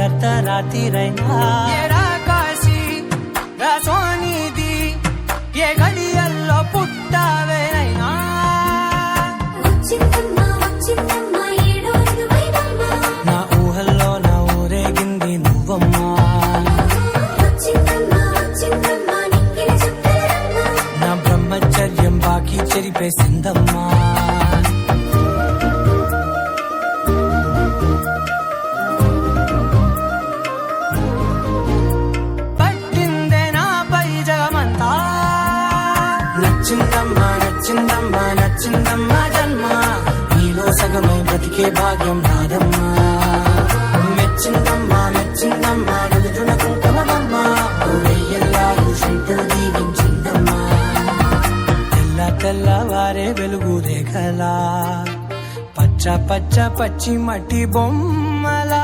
అర్ధరాత్రిరైనా కాశీ సోనిది ఏ గడియల్లో పుట్టావేనైనా నా ఊహల్లో నా ఊరేగింది నువ్వమ్మా నా బ్రహ్మచర్యం బాకీ చెరిపేసిందమ్మా నచ్చిందమ్మా నచ్చిందమ్మా నచ్చిందమ్మా జన్మ నీలో సగమై బ్రతికే భాగ్యం నాదమ్మా మెచ్చిందమ్మా మెచ్చిందమ్మా నలుదున కుంకుమమ్మా వెయ్యల్లారు శంకరు దీవించిందమ్మా తెల్ల తెల్లవారే వెలుగు రేఖలా పచ్చ పచ్చ పచ్చి మట్టి బొమ్మలా